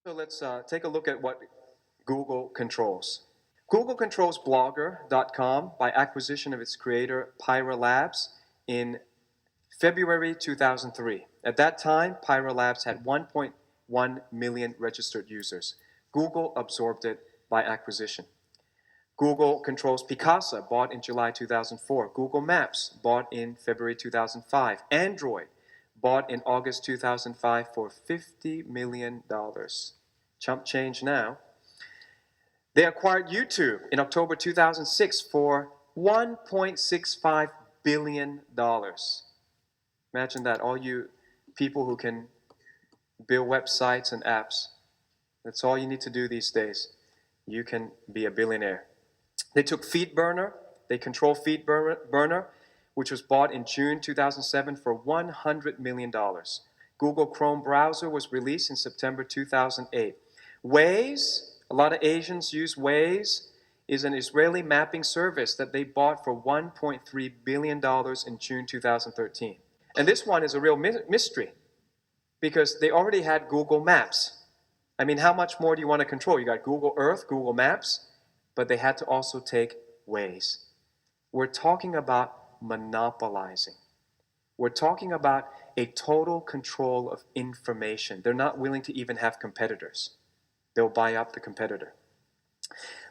So let's take a look at what Google controls. Google controls Blogger.com by acquisition of its creator, Pyra Labs, in February 2003. At that time, Pyra Labs had 1.1 million registered users. Google absorbed it by acquisition. Google controls Picasa, bought in July 2004. Google Maps, bought in February 2005. Android, bought in August 2005 for $50 million. Chump change now. They acquired YouTube in October 2006 for $1.65 billion. Imagine that, all you people who can build websites and apps. That's all you need to do these days. You can be a billionaire. They took FeedBurner. They control FeedBurner, which was bought in June 2007 for $100 million. Google Chrome browser was released in September 2008. Waze, a lot of Asians use Waze, is an Israeli mapping service that they bought for $1.3 billion in June 2013. And this one is a real mystery because they already had Google Maps. I mean, how much more do you want to control? You got Google Earth, Google Maps, but they had to also take Waze. We're talking about monopolizing. We're talking about a total control of information. They're not willing to even have competitors. They'll buy up the competitor.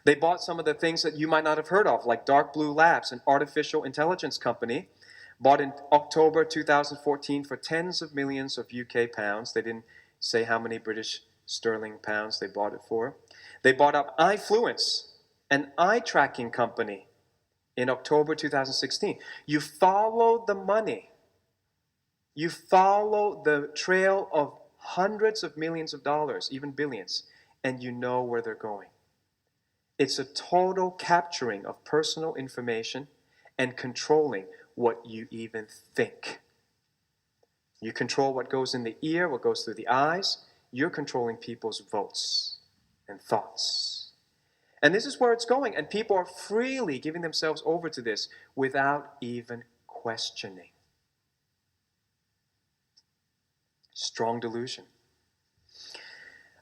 They bought some of the things that you might not have heard of, like Dark Blue Labs, an artificial intelligence company, bought in October 2014 for tens of millions of UK pounds. They didn't say how many British sterling pounds they bought it for. They bought up iFluence, an eye tracking company, in October 2016. You follow the money. You follow the trail of hundreds of millions of dollars, even billions, and you know where they're going. It's a total capturing of personal information and controlling what you even think. You control what goes in the ear, what goes through the eyes. You're controlling people's votes and thoughts. And this is where it's going, and people are freely giving themselves over to this without even questioning. Strong delusion.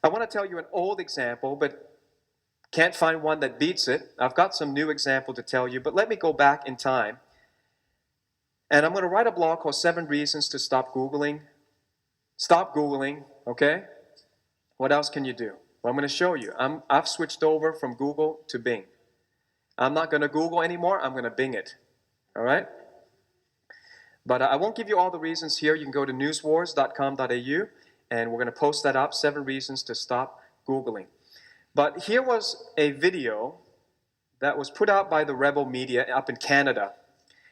I want to tell you an old example, but can't find one that beats it. I've got some new example to tell you, but let me go back in time. And I'm going to write a blog called 7 Reasons to Stop Googling. Stop Googling, okay? What else can you do? Well, I'm going to show you. I've switched over from Google to Bing. I'm not going to Google anymore. I'm going to Bing it, all right? But I won't give you all the reasons here. You can go to newswars.com.au, and we're going to post that up, 7 reasons to stop Googling. But here was a video that was put out by the Rebel Media up in Canada.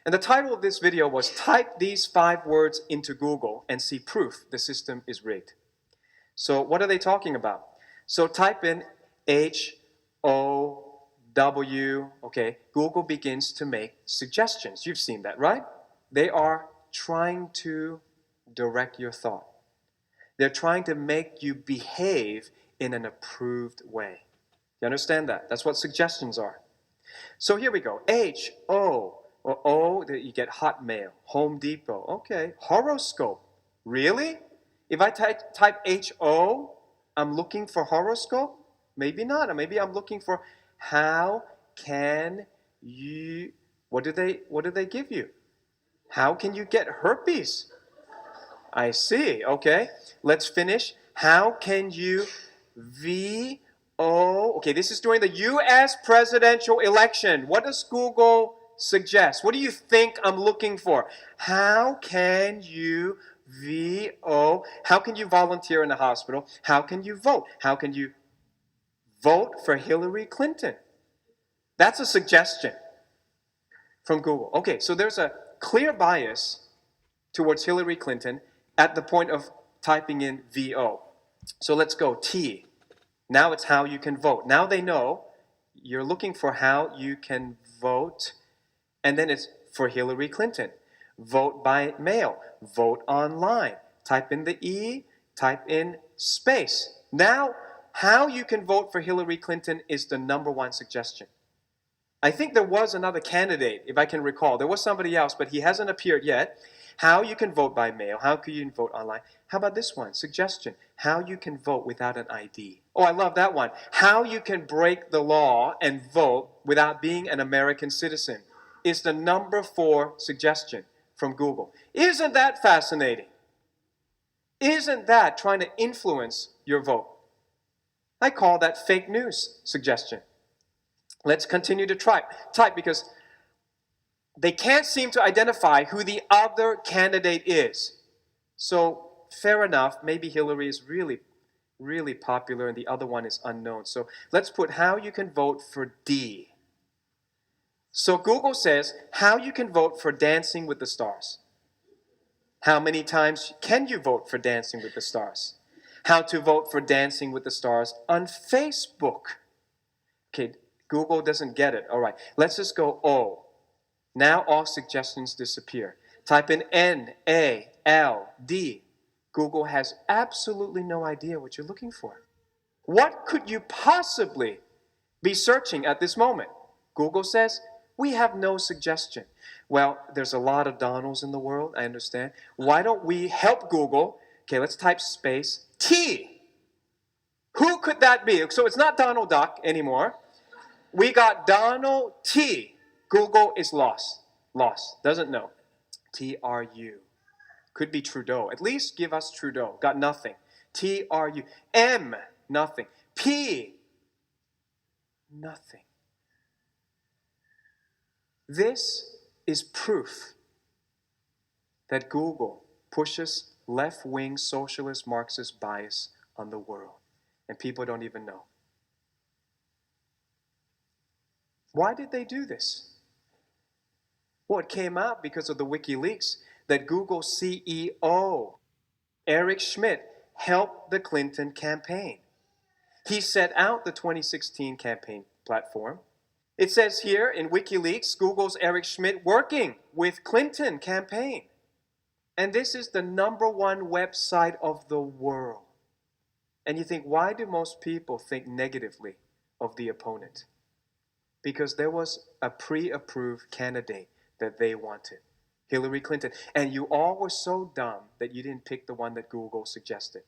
And the title of this video was, "Type these 5 words into Google and see proof the system is rigged." So what are they talking about? So type in H-O-W, okay, Google begins to make suggestions. You've seen that, right? They are trying to direct your thought. They're trying to make you behave in an approved way. You understand that? That's what suggestions are. So here we go. H-O, or O, you get Hotmail, Home Depot. Okay, horoscope. Really? If I type H-O, I'm looking for horoscope? Maybe not. Or maybe I'm looking for how can you, what do they give you? How can you get herpes? I see, okay. Let's finish. How can you okay, this is during the U.S. presidential election. What does Google suggest? What do you think I'm looking for? How can you how can you volunteer in the hospital? How can you vote? How can you vote for Hillary Clinton? That's a suggestion from Google. Okay, so there's a clear bias towards Hillary Clinton at the point of typing in VO. So let's go T. Now it's how you can vote. Now they know you're looking for how you can vote, and then it's for Hillary Clinton. Vote by mail. Vote online. Type in the E, type in space. Now, how you can vote for Hillary Clinton is the #1 suggestion. I think there was another candidate, if I can recall. There was somebody else, but he hasn't appeared yet. How you can vote by mail. How can you vote online? How about this one? Suggestion. How you can vote without an ID. Oh, I love that one. How you can break the law and vote without being an American citizen is the number 4 suggestion from Google. Isn't that fascinating? Isn't that trying to influence your vote? I call that fake news suggestion. Let's continue to type because they can't seem to identify who the other candidate is. So fair enough, maybe Hillary is really popular and the other one is unknown. So let's put how you can vote for D. So Google says how you can vote for Dancing with the Stars. How many times can you vote for Dancing with the Stars? How to vote for Dancing with the Stars on Facebook. Okay, Google doesn't get it. All right, let's just go O. Now all suggestions disappear. Type in NALD. Google has absolutely no idea what you're looking for. What could you possibly be searching at this moment? Google says, we have no suggestion. Well, there's a lot of Donalds in the world, I understand. Why don't we help Google? Okay, let's type space T. Who could that be? So it's not Donald Duck anymore. We got Donald T. Google is lost. Doesn't know. TRU. Could be Trudeau. At least give us Trudeau. Got nothing. TRU. M. Nothing. P. Nothing. This is proof that Google pushes left-wing socialist Marxist bias on the world. And people don't even know. Why did they do this? Well, it came out because of the WikiLeaks that Google CEO Eric Schmidt helped the Clinton campaign. He set out the 2016 campaign platform. It says here in WikiLeaks, Google's Eric Schmidt working with Clinton campaign. And this is the #1 website of the world. And you think, why do most people think negatively of the opponent? Because there was a pre-approved candidate that they wanted, Hillary Clinton. And you all were so dumb that you didn't pick the one that Google suggested.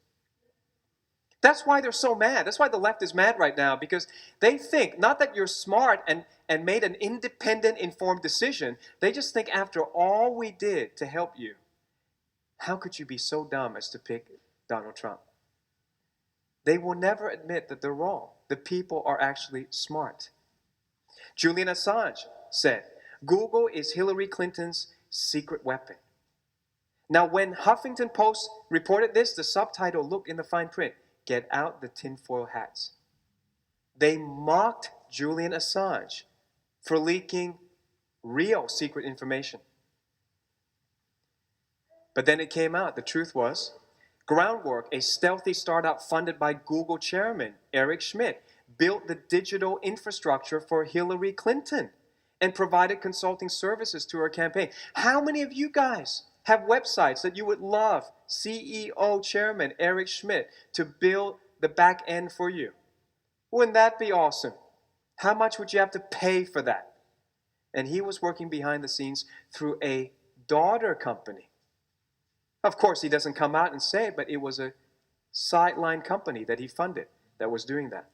That's why they're so mad. That's why the left is mad right now, because they think, not that you're smart and made an independent, informed decision. They just think after all we did to help you, how could you be so dumb as to pick Donald Trump? They will never admit that they're wrong. The people are actually smart. Julian Assange said, Google is Hillary Clinton's secret weapon. Now, when Huffington Post reported this, the subtitle looked in the fine print, "Get out the tinfoil hats." They mocked Julian Assange for leaking real secret information. But then it came out, the truth was, Groundwork, a stealthy startup funded by Google chairman Eric Schmidt, built the digital infrastructure for Hillary Clinton and provided consulting services to her campaign. How many of you guys have websites that you would love CEO chairman Eric Schmidt to build the back end for you? Wouldn't that be awesome? How much would you have to pay for that? And he was working behind the scenes through a daughter company. Of course, he doesn't come out and say it, but it was a sideline company that he funded that was doing that.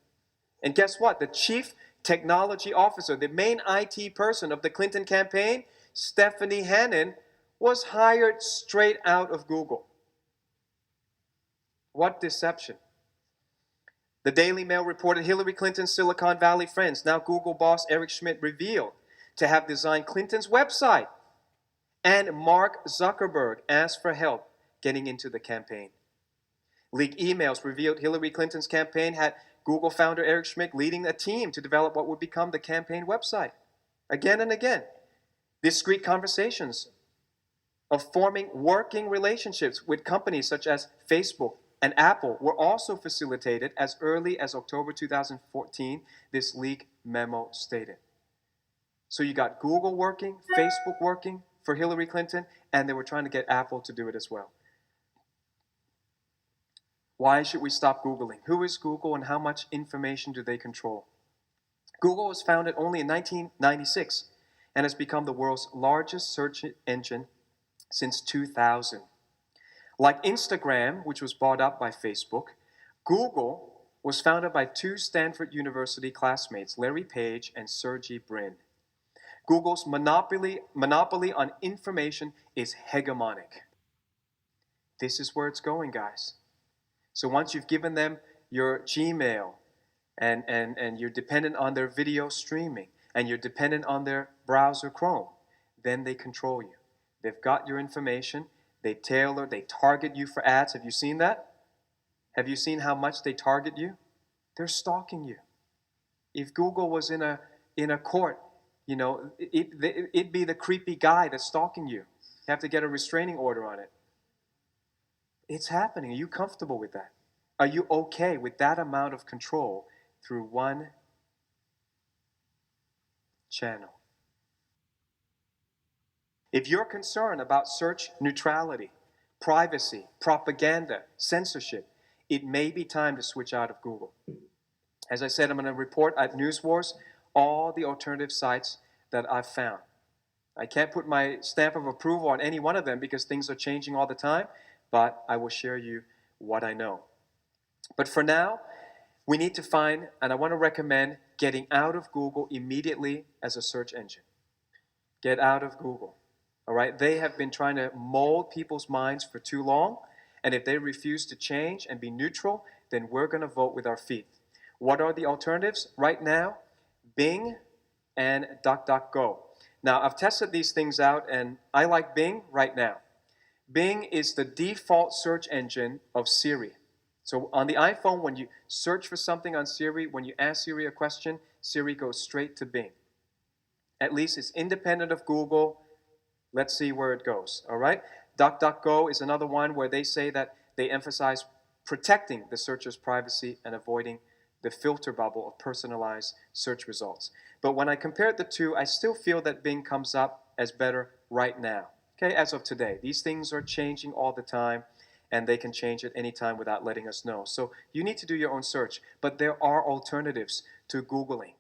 And guess what? The chief technology officer, the main IT person of the Clinton campaign, Stephanie Hannon, was hired straight out of Google. What deception. The Daily Mail reported Hillary Clinton's Silicon Valley friends, now Google boss Eric Schmidt, revealed to have designed Clinton's website. And Mark Zuckerberg asked for help getting into the campaign. Leaked emails revealed Hillary Clinton's campaign had Google founder Eric Schmidt leading a team to develop what would become the campaign website. Again and again, discreet conversations of forming working relationships with companies such as Facebook and Apple were also facilitated as early as October 2014, this leak memo stated. So you got Google working, Facebook working for Hillary Clinton, and they were trying to get Apple to do it as well. Why should we stop Googling? Who is Google and how much information do they control? Google was founded only in 1996 and has become the world's largest search engine since 2000. Like Instagram, which was bought up by Facebook, Google was founded by two Stanford University classmates, Larry Page and Sergey Brin. Google's monopoly on information is hegemonic. This is where it's going, guys. So once you've given them your Gmail, and you're dependent on their video streaming, and you're dependent on their browser Chrome, then they control you. They've got your information, they target you for ads. Have you seen that? Have you seen how much they target you? They're stalking you. If Google was in a court, you know, it'd be the creepy guy that's stalking you. You have to get a restraining order on it. It's happening. Are you comfortable with that? Are you okay with that amount of control through one channel? If you're concerned about search neutrality, privacy, propaganda, censorship, it may be time to switch out of Google. As I said, I'm going to report at News Wars all the alternative sites that I've found. I can't put my stamp of approval on any one of them because things are changing all the time, but I will share you what I know. But for now, we need to find, and I want to recommend, getting out of Google immediately as a search engine. Get out of Google. All right? They have been trying to mold people's minds for too long, and if they refuse to change and be neutral, then we're going to vote with our feet. What are the alternatives? Right now, Bing and DuckDuckGo. Now, I've tested these things out, and I like Bing right now. Bing is the default search engine of Siri. So on the iPhone, when you search for something on Siri, when you ask Siri a question, Siri goes straight to Bing. At least it's independent of Google. Let's see where it goes, all right? DuckDuckGo is another one where they say that they emphasize protecting the searcher's privacy and avoiding the filter bubble of personalized search results. But when I compared the two, I still feel that Bing comes up as better right now, okay, as of today. These things are changing all the time, and they can change at any time without letting us know. So you need to do your own search, but there are alternatives to Googling.